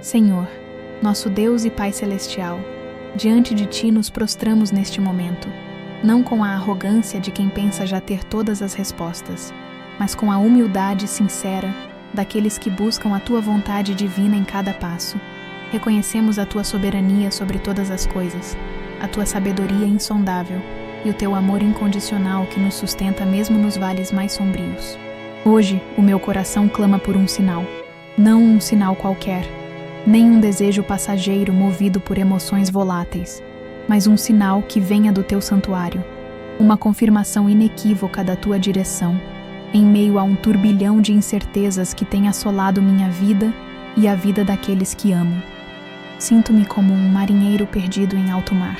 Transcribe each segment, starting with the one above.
Senhor, nosso Deus e Pai Celestial, diante de Ti nos prostramos neste momento, não com a arrogância de quem pensa já ter todas as respostas, mas com a humildade sincera daqueles que buscam a Tua vontade divina em cada passo. Reconhecemos a Tua soberania sobre todas as coisas, a Tua sabedoria insondável e o Teu amor incondicional que nos sustenta mesmo nos vales mais sombrios. Hoje, o meu coração clama por um sinal, não um sinal qualquer, nem um desejo passageiro movido por emoções voláteis, mas um sinal que venha do Teu santuário, uma confirmação inequívoca da Tua direção, em meio a um turbilhão de incertezas que tem assolado minha vida e a vida daqueles que amo. Sinto-me como um marinheiro perdido em alto mar,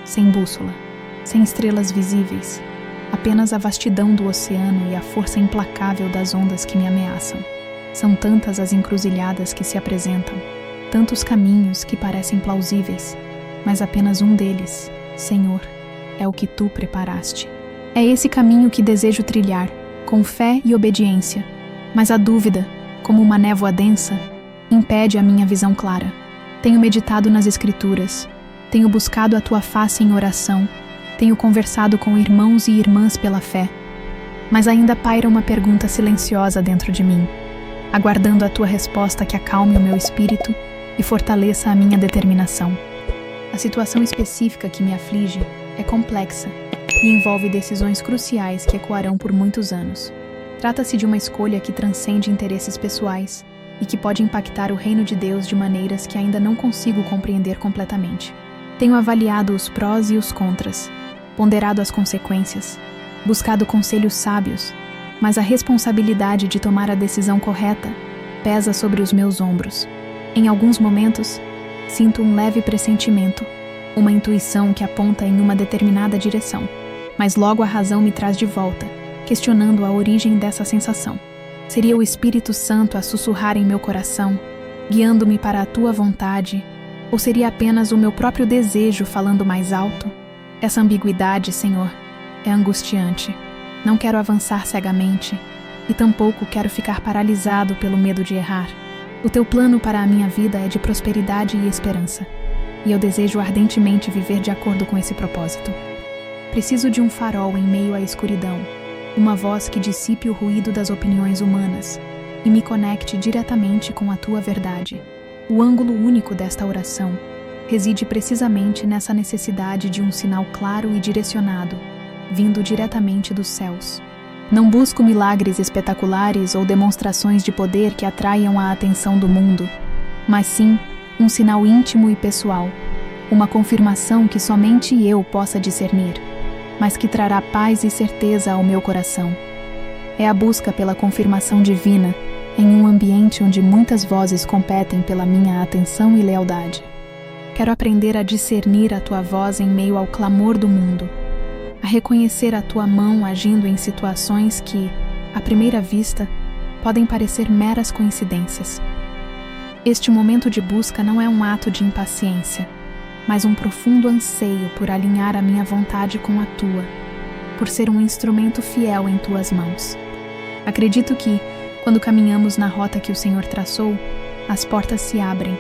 sem bússola, sem estrelas visíveis, apenas a vastidão do oceano e a força implacável das ondas que me ameaçam. São tantas as encruzilhadas que se apresentam, tantos caminhos que parecem plausíveis, mas apenas um deles, Senhor, é o que Tu preparaste. É esse caminho que desejo trilhar, com fé e obediência, mas a dúvida, como uma névoa densa, impede a minha visão clara. Tenho meditado nas Escrituras, tenho buscado a Tua face em oração, tenho conversado com irmãos e irmãs pela fé, mas ainda paira uma pergunta silenciosa dentro de mim, aguardando a Tua resposta que acalme o meu espírito e fortaleça a minha determinação. A situação específica que me aflige é complexa e envolve decisões cruciais que ecoarão por muitos anos. Trata-se de uma escolha que transcende interesses pessoais e que pode impactar o reino de Deus de maneiras que ainda não consigo compreender completamente. Tenho avaliado os prós e os contras, ponderado as consequências, buscado conselhos sábios, mas a responsabilidade de tomar a decisão correta pesa sobre os meus ombros. Em alguns momentos, sinto um leve pressentimento, uma intuição que aponta em uma determinada direção, mas logo a razão me traz de volta, questionando a origem dessa sensação. Seria o Espírito Santo a sussurrar em meu coração, guiando-me para a Tua vontade, ou seria apenas o meu próprio desejo falando mais alto? Essa ambiguidade, Senhor, é angustiante. Não quero avançar cegamente, e tampouco quero ficar paralisado pelo medo de errar. O Teu plano para a minha vida é de prosperidade e esperança, e eu desejo ardentemente viver de acordo com esse propósito. Preciso de um farol em meio à escuridão, uma voz que dissipe o ruído das opiniões humanas e me conecte diretamente com a Tua verdade. O ângulo único desta oração reside precisamente nessa necessidade de um sinal claro e direcionado, vindo diretamente dos céus. Não busco milagres espetaculares ou demonstrações de poder que atraiam a atenção do mundo, mas sim um sinal íntimo e pessoal, uma confirmação que somente eu possa discernir, mas que trará paz e certeza ao meu coração. É a busca pela confirmação divina em um ambiente onde muitas vozes competem pela minha atenção e lealdade. Quero aprender a discernir a Tua voz em meio ao clamor do mundo, a reconhecer a Tua mão agindo em situações que, à primeira vista, podem parecer meras coincidências. Este momento de busca não é um ato de impaciência, mas um profundo anseio por alinhar a minha vontade com a Tua, por ser um instrumento fiel em Tuas mãos. Acredito que, quando caminhamos na rota que o Senhor traçou, as portas se abrem,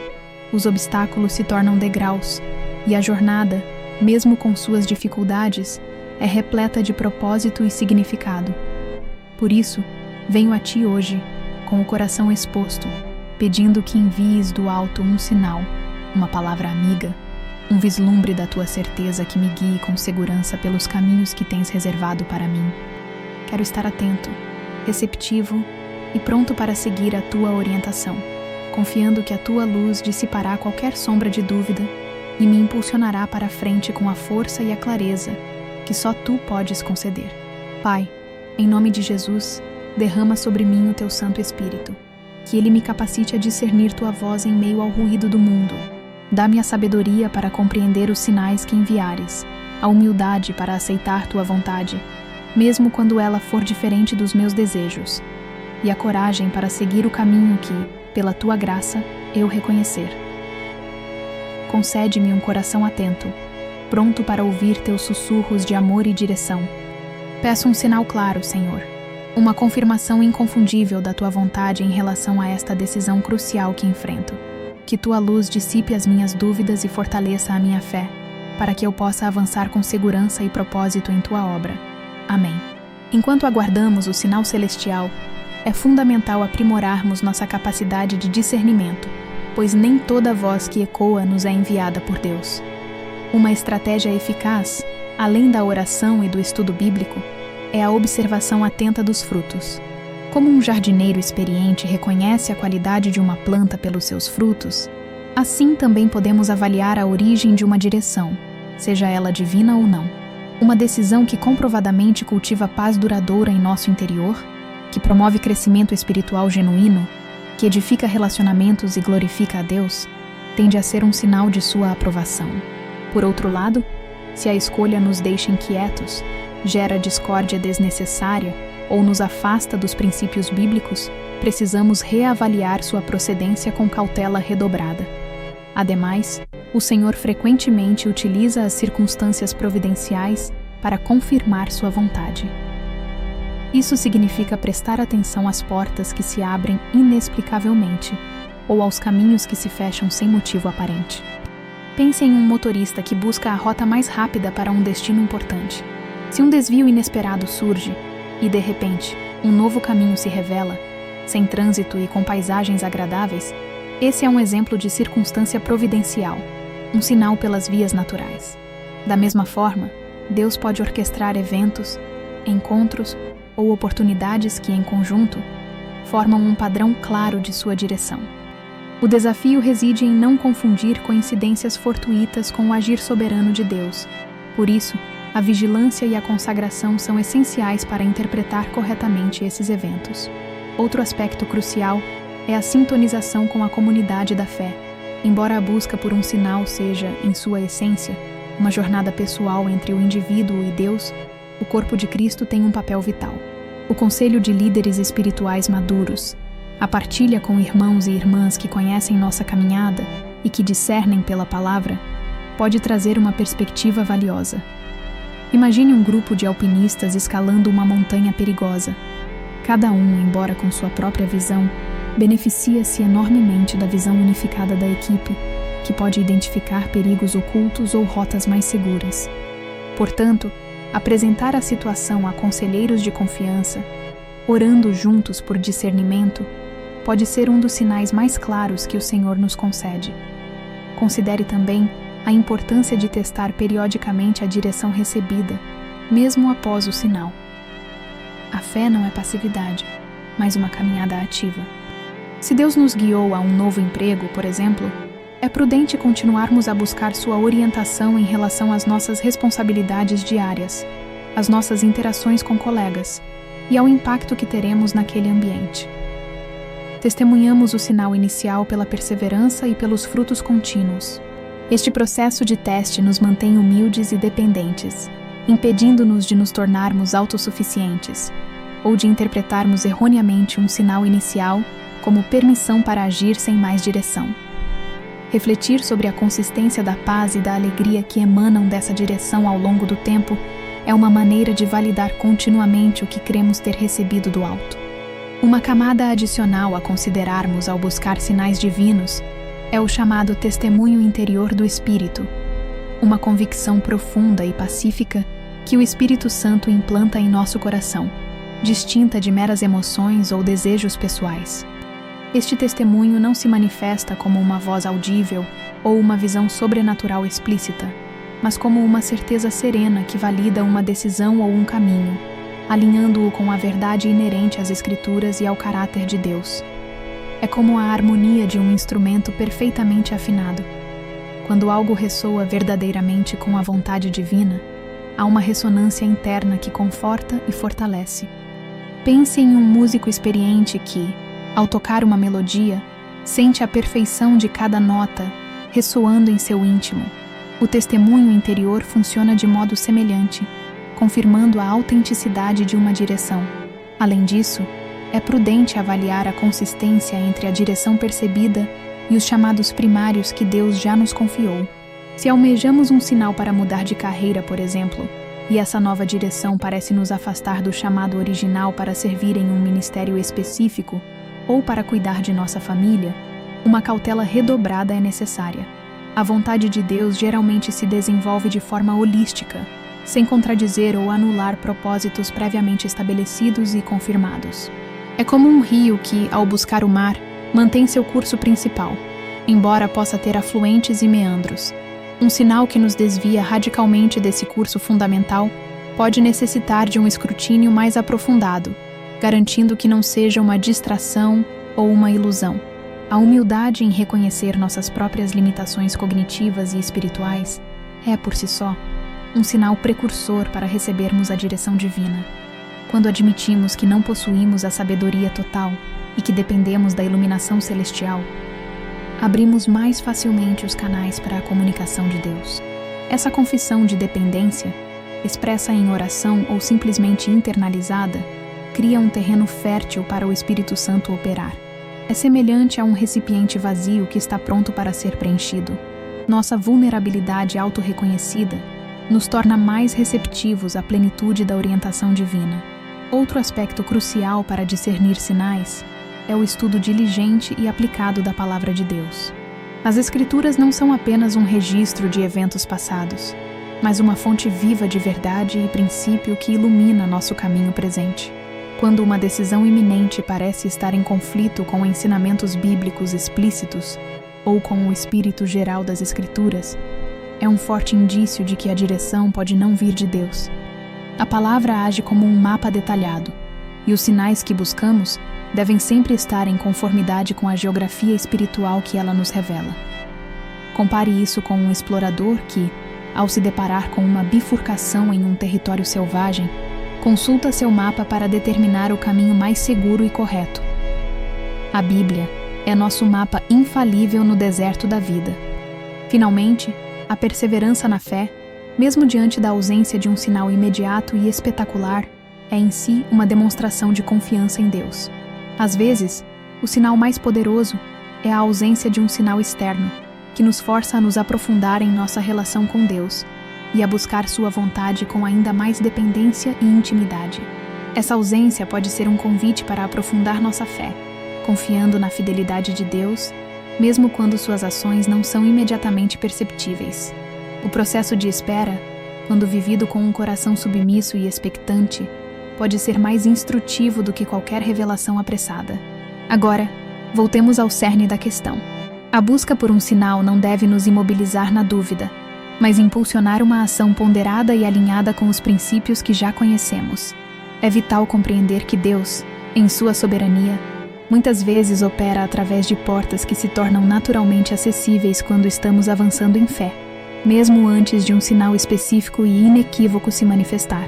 os obstáculos se tornam degraus, e a jornada, mesmo com suas dificuldades, é repleta de propósito e significado. Por isso, venho a Ti hoje, com o coração exposto, pedindo que envies do alto um sinal, uma palavra amiga, um vislumbre da Tua certeza que me guie com segurança pelos caminhos que Tens reservado para mim. Quero estar atento, receptivo e pronto para seguir a Tua orientação, confiando que a Tua luz dissipará qualquer sombra de dúvida e me impulsionará para a frente com a força e a clareza que só Tu podes conceder. Pai, em nome de Jesus, derrama sobre mim o Teu Santo Espírito, que Ele me capacite a discernir Tua voz em meio ao ruído do mundo. Dá-me a sabedoria para compreender os sinais que enviares, a humildade para aceitar Tua vontade, mesmo quando ela for diferente dos meus desejos, e a coragem para seguir o caminho que, pela Tua graça, eu reconhecer. Concede-me um coração atento, pronto para ouvir Teus sussurros de amor e direção. Peço um sinal claro, Senhor, uma confirmação inconfundível da Tua vontade em relação a esta decisão crucial que enfrento. que tua luz dissipe as minhas dúvidas e fortaleça a minha fé, para que eu possa avançar com segurança e propósito em tua obra. Amém. Enquanto aguardamos o sinal celestial, é fundamental aprimorarmos nossa capacidade de discernimento, pois nem toda voz que ecoa nos é enviada por Deus. Uma estratégia eficaz, além da oração e do estudo bíblico, é a observação atenta dos frutos. Como um jardineiro experiente reconhece a qualidade de uma planta pelos seus frutos, assim também podemos avaliar a origem de uma direção, seja ela divina ou não. Uma decisão que comprovadamente cultiva paz duradoura em nosso interior, que promove crescimento espiritual genuíno, que edifica relacionamentos e glorifica a Deus, tende a ser um sinal de sua aprovação. Por outro lado, se a escolha nos deixa inquietos, gera discórdia desnecessária ou nos afasta dos princípios bíblicos, precisamos reavaliar sua procedência com cautela redobrada. Ademais, o Senhor frequentemente utiliza as circunstâncias providenciais para confirmar sua vontade. Isso significa prestar atenção às portas que se abrem inexplicavelmente ou aos caminhos que se fecham sem motivo aparente. Pense em um motorista que busca a rota mais rápida para um destino importante. Se um desvio inesperado surge e, de repente, um novo caminho se revela, sem trânsito e com paisagens agradáveis, esse é um exemplo de circunstância providencial, um sinal pelas vias naturais. Da mesma forma, Deus pode orquestrar eventos, encontros ou oportunidades que, em conjunto, formam um padrão claro de sua direção. O desafio reside em não confundir coincidências fortuitas com o agir soberano de Deus. Por isso, a vigilância e a consagração são essenciais para interpretar corretamente esses eventos. Outro aspecto crucial é a sintonização com a comunidade da fé. Embora a busca por um sinal seja, em sua essência, uma jornada pessoal entre o indivíduo e Deus, o corpo de Cristo tem um papel vital. O conselho de líderes espirituais maduros, a partilha com irmãos e irmãs que conhecem nossa caminhada e que discernem pela palavra, pode trazer uma perspectiva valiosa. Imagine um grupo de alpinistas escalando uma montanha perigosa. Cada um, embora com sua própria visão, beneficia-se enormemente da visão unificada da equipe, que pode identificar perigos ocultos ou rotas mais seguras. Portanto, apresentar a situação a conselheiros de confiança, orando juntos por discernimento, pode ser um dos sinais mais claros que o Senhor nos concede. Considere também a importância de testar periodicamente a direção recebida, mesmo após o sinal. A fé não é passividade, mas uma caminhada ativa. Se Deus nos guiou a um novo emprego, por exemplo, é prudente continuarmos a buscar sua orientação em relação às nossas responsabilidades diárias, às nossas interações com colegas e ao impacto que teremos naquele ambiente. Testemunhamos o sinal inicial pela perseverança e pelos frutos contínuos. Este processo de teste nos mantém humildes e dependentes, impedindo-nos de nos tornarmos autossuficientes ou de interpretarmos erroneamente um sinal inicial como permissão para agir sem mais direção. Refletir sobre a consistência da paz e da alegria que emanam dessa direção ao longo do tempo é uma maneira de validar continuamente o que cremos ter recebido do alto. Uma camada adicional a considerarmos ao buscar sinais divinos é o chamado testemunho interior do Espírito, uma convicção profunda e pacífica que o Espírito Santo implanta em nosso coração, distinta de meras emoções ou desejos pessoais. Este testemunho não se manifesta como uma voz audível ou uma visão sobrenatural explícita, mas como uma certeza serena que valida uma decisão ou um caminho, alinhando-o com a verdade inerente às Escrituras e ao caráter de Deus. É como a harmonia de um instrumento perfeitamente afinado. Quando algo ressoa verdadeiramente com a vontade divina, há uma ressonância interna que conforta e fortalece. Pense em um músico experiente que, ao tocar uma melodia, sente a perfeição de cada nota ressoando em seu íntimo. O testemunho interior funciona de modo semelhante, confirmando a autenticidade de uma direção. Além disso, é prudente avaliar a consistência entre a direção percebida e os chamados primários que Deus já nos confiou. Se almejamos um sinal para mudar de carreira, por exemplo, e essa nova direção parece nos afastar do chamado original para servir em um ministério específico ou para cuidar de nossa família, uma cautela redobrada é necessária. A vontade de Deus geralmente se desenvolve de forma holística, sem contradizer ou anular propósitos previamente estabelecidos e confirmados. É como um rio que, ao buscar o mar, mantém seu curso principal, embora possa ter afluentes e meandros. Um sinal que nos desvia radicalmente desse curso fundamental pode necessitar de um escrutínio mais aprofundado, garantindo que não seja uma distração ou uma ilusão. A humildade em reconhecer nossas próprias limitações cognitivas e espirituais é, por si só, um sinal precursor para recebermos a direção divina. Quando admitimos que não possuímos a sabedoria total e que dependemos da iluminação celestial, abrimos mais facilmente os canais para a comunicação de Deus. Essa confissão de dependência, expressa em oração ou simplesmente internalizada, cria um terreno fértil para o Espírito Santo operar. É semelhante a um recipiente vazio que está pronto para ser preenchido. Nossa vulnerabilidade autorreconhecida nos torna mais receptivos à plenitude da orientação divina. Outro aspecto crucial para discernir sinais é o estudo diligente e aplicado da Palavra de Deus. As Escrituras não são apenas um registro de eventos passados, mas uma fonte viva de verdade e princípio que ilumina nosso caminho presente. Quando uma decisão iminente parece estar em conflito com ensinamentos bíblicos explícitos ou com o espírito geral das Escrituras, é um forte indício de que a direção pode não vir de Deus. A palavra age como um mapa detalhado, e os sinais que buscamos devem sempre estar em conformidade com a geografia espiritual que ela nos revela. Compare isso com um explorador que, ao se deparar com uma bifurcação em um território selvagem, consulta seu mapa para determinar o caminho mais seguro e correto. A Bíblia é nosso mapa infalível no deserto da vida. Finalmente, a perseverança na fé, mesmo diante da ausência de um sinal imediato e espetacular, é em si uma demonstração de confiança em Deus. Às vezes, o sinal mais poderoso é a ausência de um sinal externo, que nos força a nos aprofundar em nossa relação com Deus e a buscar sua vontade com ainda mais dependência e intimidade. Essa ausência pode ser um convite para aprofundar nossa fé, confiando na fidelidade de Deus, mesmo quando suas ações não são imediatamente perceptíveis. O processo de espera, quando vivido com um coração submisso e expectante, pode ser mais instrutivo do que qualquer revelação apressada. Agora, voltemos ao cerne da questão. A busca por um sinal não deve nos imobilizar na dúvida, mas impulsionar uma ação ponderada e alinhada com os princípios que já conhecemos. É vital compreender que Deus, em sua soberania, muitas vezes opera através de portas que se tornam naturalmente acessíveis quando estamos avançando em fé, mesmo antes de um sinal específico e inequívoco se manifestar.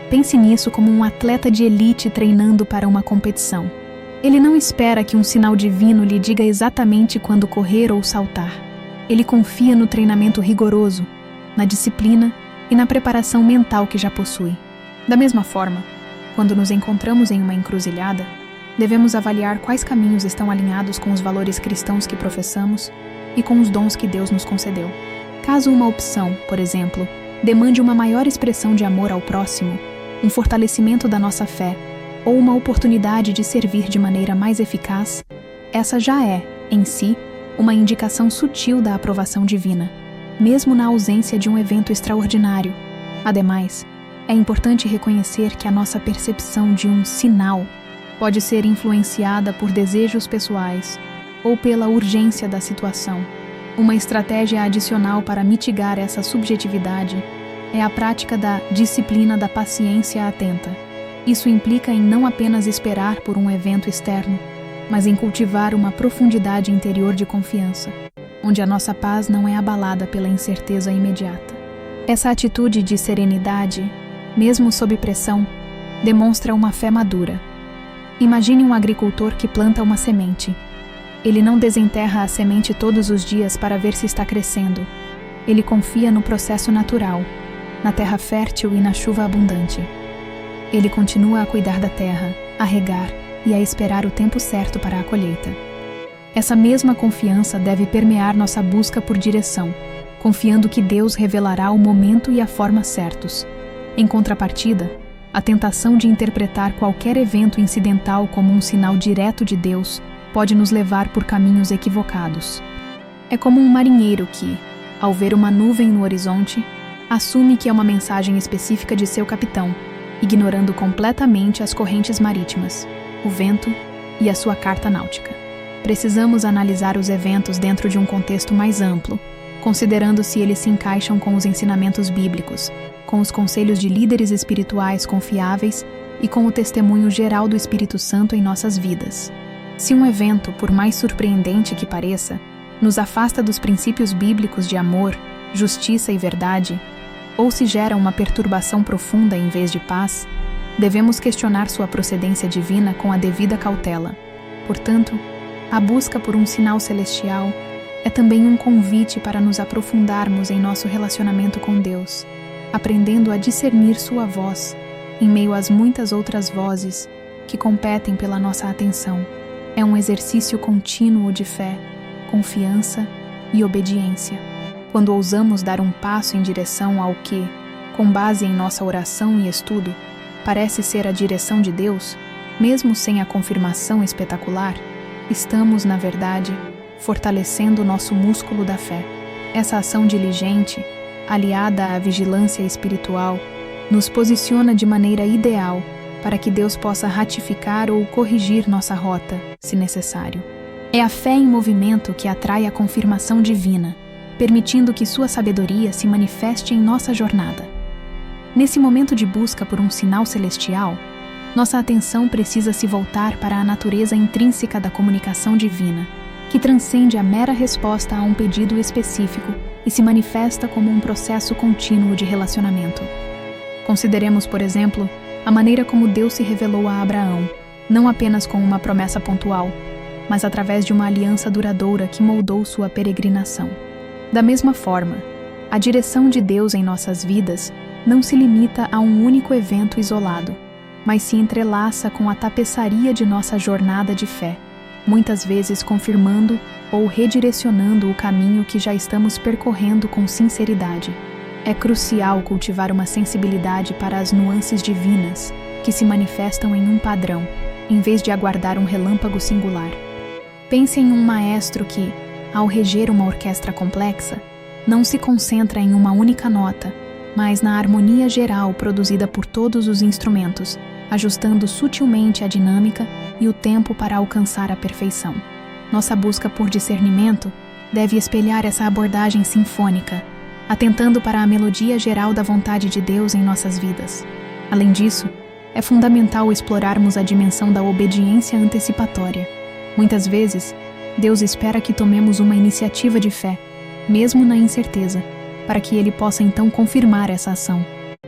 Pense nisso como um atleta de elite treinando para uma competição. Ele não espera que um sinal divino lhe diga exatamente quando correr ou saltar. Ele confia no treinamento rigoroso, na disciplina e na preparação mental que já possui. Da mesma forma, quando nos encontramos em uma encruzilhada, devemos avaliar quais caminhos estão alinhados com os valores cristãos que professamos e com os dons que Deus nos concedeu. Caso uma opção, por exemplo, demande uma maior expressão de amor ao próximo, um fortalecimento da nossa fé ou uma oportunidade de servir de maneira mais eficaz, essa já é, em si, uma indicação sutil da aprovação divina, mesmo na ausência de um evento extraordinário. Ademais, é importante reconhecer que a nossa percepção de um sinal pode ser influenciada por desejos pessoais ou pela urgência da situação. Uma estratégia adicional para mitigar essa subjetividade é a prática da disciplina da paciência atenta. Isso implica em não apenas esperar por um evento externo, mas em cultivar uma profundidade interior de confiança, onde a nossa paz não é abalada pela incerteza imediata. Essa atitude de serenidade, mesmo sob pressão, demonstra uma fé madura. Imagine um agricultor que planta uma semente. Ele não desenterra a semente todos os dias para ver se está crescendo. Ele confia no processo natural, na terra fértil e na chuva abundante. Ele continua a cuidar da terra, a regar e a esperar o tempo certo para a colheita. Essa mesma confiança deve permear nossa busca por direção, confiando que Deus revelará o momento e a forma certos. Em contrapartida, a tentação de interpretar qualquer evento incidental como um sinal direto de Deus pode nos levar por caminhos equivocados. É como um marinheiro que, ao ver uma nuvem no horizonte, assume que é uma mensagem específica de seu capitão, ignorando completamente as correntes marítimas, o vento e a sua carta náutica. Precisamos analisar os eventos dentro de um contexto mais amplo, considerando se eles se encaixam com os ensinamentos bíblicos, com os conselhos de líderes espirituais confiáveis e com o testemunho geral do Espírito Santo em nossas vidas. Se um evento, por mais surpreendente que pareça, nos afasta dos princípios bíblicos de amor, justiça e verdade, ou se gera uma perturbação profunda em vez de paz, devemos questionar sua procedência divina com a devida cautela. Portanto, a busca por um sinal celestial é também um convite para nos aprofundarmos em nosso relacionamento com Deus, aprendendo a discernir sua voz em meio às muitas outras vozes que competem pela nossa atenção. É um exercício contínuo de fé, confiança e obediência. Quando ousamos dar um passo em direção ao que, com base em nossa oração e estudo, parece ser a direção de Deus, mesmo sem a confirmação espetacular, estamos, na verdade, fortalecendo o nosso músculo da fé. Essa ação diligente, aliada à vigilância espiritual, nos posiciona de maneira ideal para que Deus possa ratificar ou corrigir nossa rota, se necessário. É a fé em movimento que atrai a confirmação divina, permitindo que sua sabedoria se manifeste em nossa jornada. Nesse momento de busca por um sinal celestial, nossa atenção precisa se voltar para a natureza intrínseca da comunicação divina, que transcende a mera resposta a um pedido específico e se manifesta como um processo contínuo de relacionamento. Consideremos, por exemplo, a maneira como Deus se revelou a Abraão, não apenas com uma promessa pontual, mas através de uma aliança duradoura que moldou sua peregrinação. Da mesma forma, a direção de Deus em nossas vidas não se limita a um único evento isolado, mas se entrelaça com a tapeçaria de nossa jornada de fé, muitas vezes confirmando ou redirecionando o caminho que já estamos percorrendo com sinceridade. É crucial cultivar uma sensibilidade para as nuances divinas que se manifestam em um padrão, em vez de aguardar um relâmpago singular. Pense em um maestro que, ao reger uma orquestra complexa, não se concentra em uma única nota, mas na harmonia geral produzida por todos os instrumentos, ajustando sutilmente a dinâmica e o tempo para alcançar a perfeição. Nossa busca por discernimento deve espelhar essa abordagem sinfônica, atentando para a melodia geral da vontade de Deus em nossas vidas. Além disso, é fundamental explorarmos a dimensão da obediência antecipatória. Muitas vezes, Deus espera que tomemos uma iniciativa de fé, mesmo na incerteza, para que Ele possa então confirmar essa ação.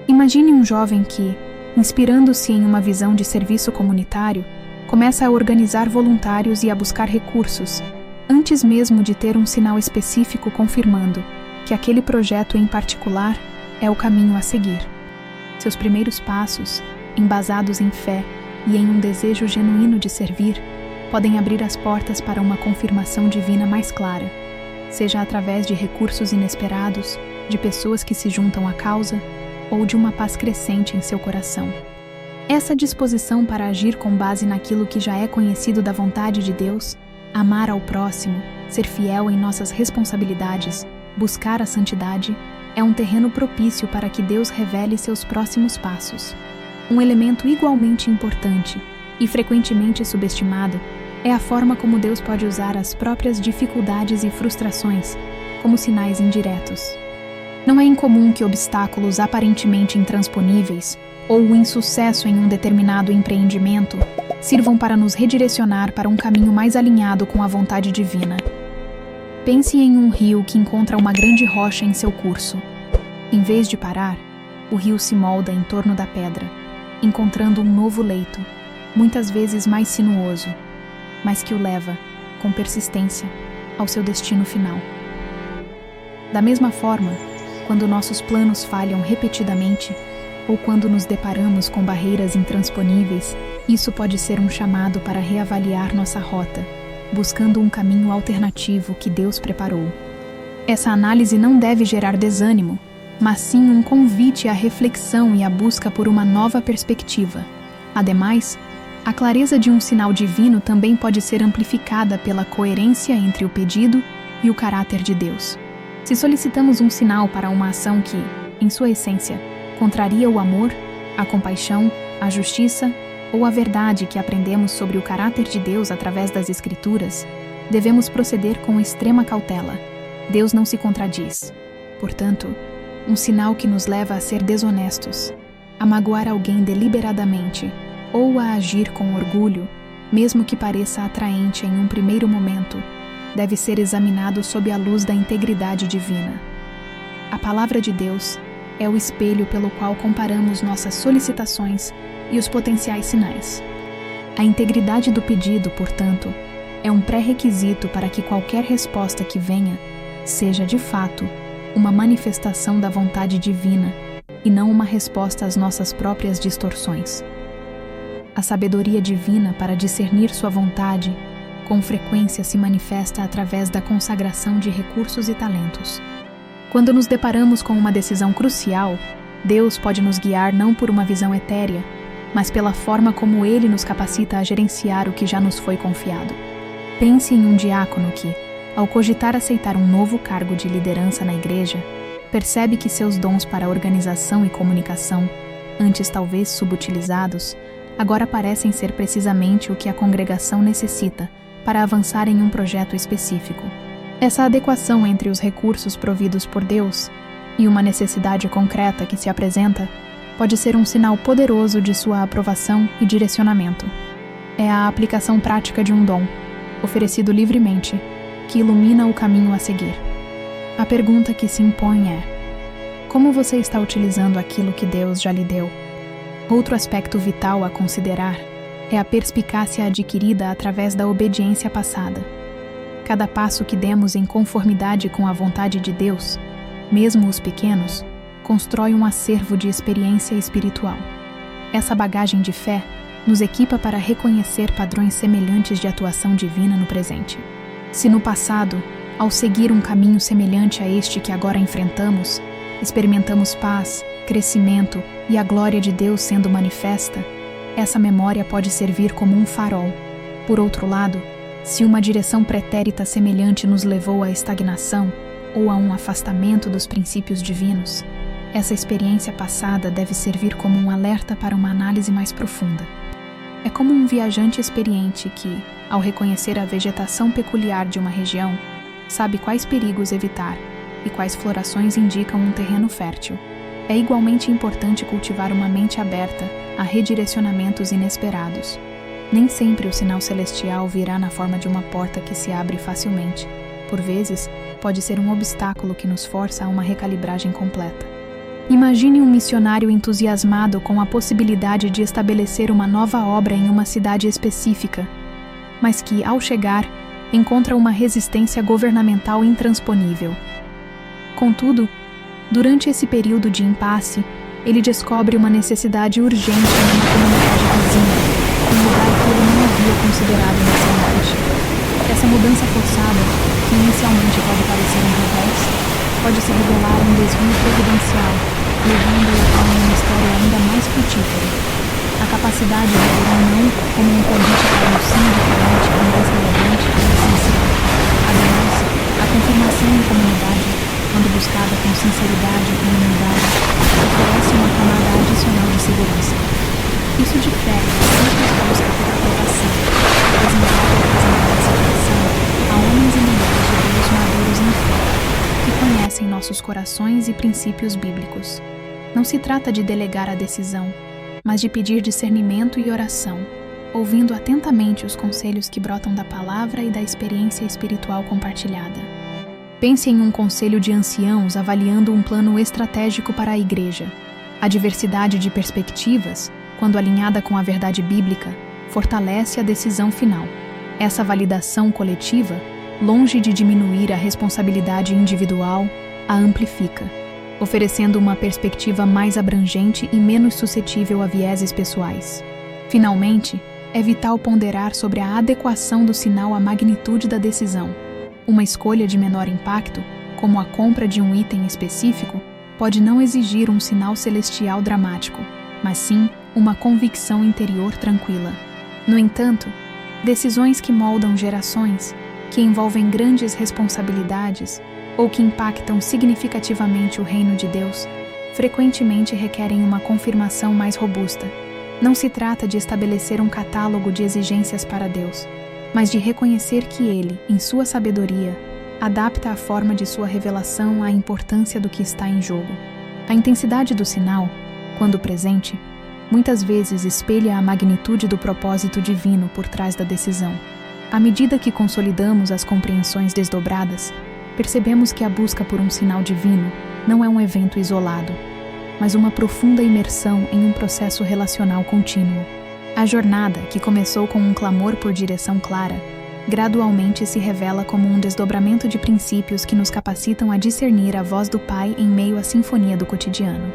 Imagine um jovem que, inspirando-se em uma visão de serviço comunitário, começa a organizar voluntários e a buscar recursos, antes mesmo de ter um sinal específico confirmando que aquele projeto em particular é o caminho a seguir. Seus primeiros passos, embasados em fé e em um desejo genuíno de servir, podem abrir as portas para uma confirmação divina mais clara, seja através de recursos inesperados, de pessoas que se juntam à causa ou de uma paz crescente em seu coração. Essa disposição para agir com base naquilo que já é conhecido da vontade de Deus, amar ao próximo, ser fiel em nossas responsabilidades, buscar a santidade, é um terreno propício para que Deus revele seus próximos passos. Um elemento igualmente importante e frequentemente subestimado é a forma como Deus pode usar as próprias dificuldades e frustrações como sinais indiretos. Não é incomum que obstáculos aparentemente intransponíveis ou o insucesso em um determinado empreendimento sirvam para nos redirecionar para um caminho mais alinhado com a vontade divina. Pense em um rio que encontra uma grande rocha em seu curso. Em vez de parar, o rio se molda em torno da pedra, encontrando um novo leito, muitas vezes mais sinuoso, mas que o leva, com persistência, ao seu destino final. Da mesma forma, quando nossos planos falham repetidamente, ou quando nos deparamos com barreiras intransponíveis, isso pode ser um chamado para reavaliar nossa rota, buscando um caminho alternativo que Deus preparou. Essa análise não deve gerar desânimo, mas sim um convite à reflexão e à busca por uma nova perspectiva. Ademais, A clareza de um sinal divino também pode ser amplificada pela coerência entre o pedido e o caráter de Deus. Se solicitamos um sinal para uma ação que, em sua essência, contraria o amor, a compaixão, a justiça ou a verdade que aprendemos sobre o caráter de Deus através das Escrituras, devemos proceder com extrema cautela. Deus não se contradiz. Portanto, um sinal que nos leva a ser desonestos, a magoar alguém deliberadamente ou a agir com orgulho, mesmo que pareça atraente em um primeiro momento, deve ser examinado sob a luz da integridade divina. A palavra de Deus é o espelho pelo qual comparamos nossas solicitações e os potenciais sinais. A integridade do pedido, portanto, é um pré-requisito para que qualquer resposta que venha seja, de fato, uma manifestação da vontade divina e não uma resposta às nossas próprias distorções. A sabedoria divina para discernir sua vontade, com frequência se manifesta através da consagração de recursos e talentos. Quando nos deparamos com uma decisão crucial, Deus pode nos guiar não por uma visão etérea, mas pela forma como Ele nos capacita a gerenciar o que já nos foi confiado. Pense em um diácono que, ao cogitar aceitar um novo cargo de liderança na igreja, percebe que seus dons para organização e comunicação, antes talvez subutilizados, agora parecem ser precisamente o que a congregação necessita para avançar em um projeto específico. Essa adequação entre os recursos providos por Deus e uma necessidade concreta que se apresenta pode ser um sinal poderoso de sua aprovação e direcionamento. É a aplicação prática de um dom, oferecido livremente, que ilumina o caminho a seguir. A pergunta que se impõe é: como você está utilizando aquilo que Deus já lhe deu? Outro aspecto vital a considerar é a perspicácia adquirida através da obediência passada. Cada passo que demos em conformidade com a vontade de Deus, mesmo os pequenos, constrói um acervo de experiência espiritual. Essa bagagem de fé nos equipa para reconhecer padrões semelhantes de atuação divina no presente. Se no passado, ao seguir um caminho semelhante a este que agora enfrentamos, experimentamos paz, crescimento e a glória de Deus sendo manifesta, essa memória pode servir como um farol. Por outro lado, se uma direção pretérita semelhante nos levou à estagnação ou a um afastamento dos princípios divinos, essa experiência passada deve servir como um alerta para uma análise mais profunda. É como um viajante experiente que, ao reconhecer a vegetação peculiar de uma região, sabe quais perigos evitar e quais florações indicam um terreno fértil. É igualmente importante cultivar uma mente aberta a redirecionamentos inesperados. Nem sempre o sinal celestial virá na forma de uma porta que se abre facilmente. Por vezes, pode ser um obstáculo que nos força a uma recalibragem completa. Imagine um missionário entusiasmado com a possibilidade de estabelecer uma nova obra em uma cidade específica, mas que, ao chegar, encontra uma resistência governamental intransponível. Contudo, durante esse período de impasse, ele descobre uma necessidade urgente em uma comunidade vizinha, um lugar que ele não havia considerado inicialmente. Essa mudança forçada, que inicialmente pode parecer um revés, pode se revelar um desvio providencial, levando-o a um ministério ainda mais frutífero. A capacidade de ver um não como um convite para um sim diferente e mais relevante é essencial. Ademais, a confirmação em comunidade, quando buscada com sinceridade e humildade, oferece uma camada adicional de segurança. Isso difere da simples busca por aprovação, desenvolve a situação a homens e mulheres de Deus maduros em fé, que conhecem nossos corações e princípios bíblicos. Não se trata de delegar a decisão, mas de pedir discernimento e oração, ouvindo atentamente os conselhos que brotam da palavra e da experiência espiritual compartilhada. Pense em um conselho de anciãos avaliando um plano estratégico para a igreja. A diversidade de perspectivas, quando alinhada com a verdade bíblica, fortalece a decisão final. Essa validação coletiva, longe de diminuir a responsabilidade individual, a amplifica, oferecendo uma perspectiva mais abrangente e menos suscetível a vieses pessoais. Finalmente, é vital ponderar sobre a adequação do sinal à magnitude da decisão. Uma escolha de menor impacto, como a compra de um item específico, pode não exigir um sinal celestial dramático, mas sim uma convicção interior tranquila. No entanto, decisões que moldam gerações, que envolvem grandes responsabilidades ou que impactam significativamente o reino de Deus, frequentemente requerem uma confirmação mais robusta. Não se trata de estabelecer um catálogo de exigências para Deus, mas de reconhecer que Ele, em sua sabedoria, adapta a forma de sua revelação à importância do que está em jogo. A intensidade do sinal, quando presente, muitas vezes espelha a magnitude do propósito divino por trás da decisão. À medida que consolidamos as compreensões desdobradas, percebemos que a busca por um sinal divino não é um evento isolado, mas uma profunda imersão em um processo relacional contínuo. A jornada, que começou com um clamor por direção clara, gradualmente se revela como um desdobramento de princípios que nos capacitam a discernir a voz do Pai em meio à sinfonia do cotidiano.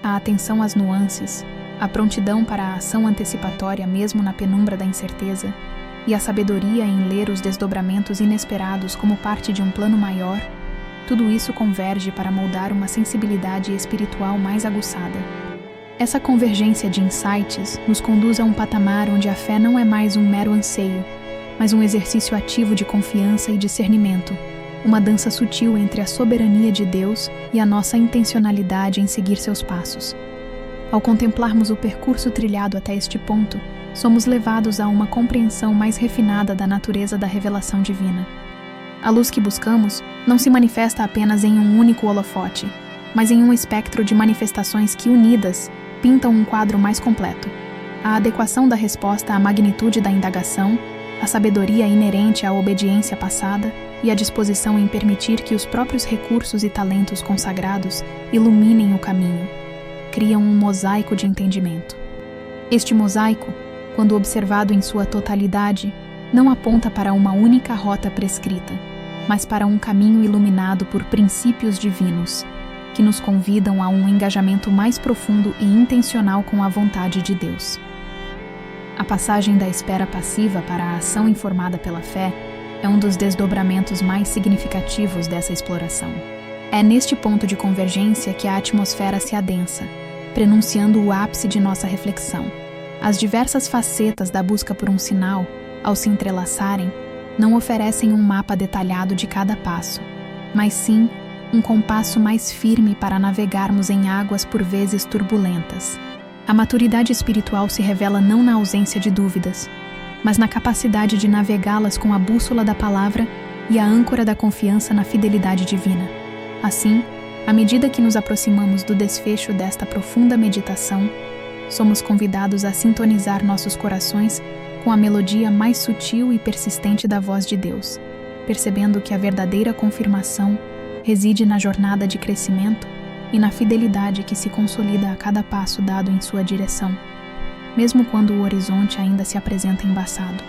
A atenção às nuances, a prontidão para a ação antecipatória mesmo na penumbra da incerteza, e a sabedoria em ler os desdobramentos inesperados como parte de um plano maior, tudo isso converge para moldar uma sensibilidade espiritual mais aguçada. Essa convergência de insights nos conduz a um patamar onde a fé não é mais um mero anseio, mas um exercício ativo de confiança e discernimento, uma dança sutil entre a soberania de Deus e a nossa intencionalidade em seguir seus passos. Ao contemplarmos o percurso trilhado até este ponto, somos levados a uma compreensão mais refinada da natureza da revelação divina. A luz que buscamos não se manifesta apenas em um único holofote, mas em um espectro de manifestações que, unidas, pintam um quadro mais completo. A adequação da resposta à magnitude da indagação, a sabedoria inerente à obediência passada e a disposição em permitir que os próprios recursos e talentos consagrados iluminem o caminho, criam um mosaico de entendimento. Este mosaico, quando observado em sua totalidade, não aponta para uma única rota prescrita, mas para um caminho iluminado por princípios divinos, que nos convidam a um engajamento mais profundo e intencional com a vontade de Deus. A passagem da espera passiva para a ação informada pela fé é um dos desdobramentos mais significativos dessa exploração. É neste ponto de convergência que a atmosfera se adensa, prenunciando o ápice de nossa reflexão. As diversas facetas da busca por um sinal, ao se entrelaçarem, não oferecem um mapa detalhado de cada passo, mas sim um compasso mais firme para navegarmos em águas por vezes turbulentas. A maturidade espiritual se revela não na ausência de dúvidas, mas na capacidade de navegá-las com a bússola da palavra e a âncora da confiança na fidelidade divina. Assim, à medida que nos aproximamos do desfecho desta profunda meditação, somos convidados a sintonizar nossos corações com a melodia mais sutil e persistente da voz de Deus, percebendo que a verdadeira confirmação reside na jornada de crescimento e na fidelidade que se consolida a cada passo dado em sua direção, mesmo quando o horizonte ainda se apresenta embaçado.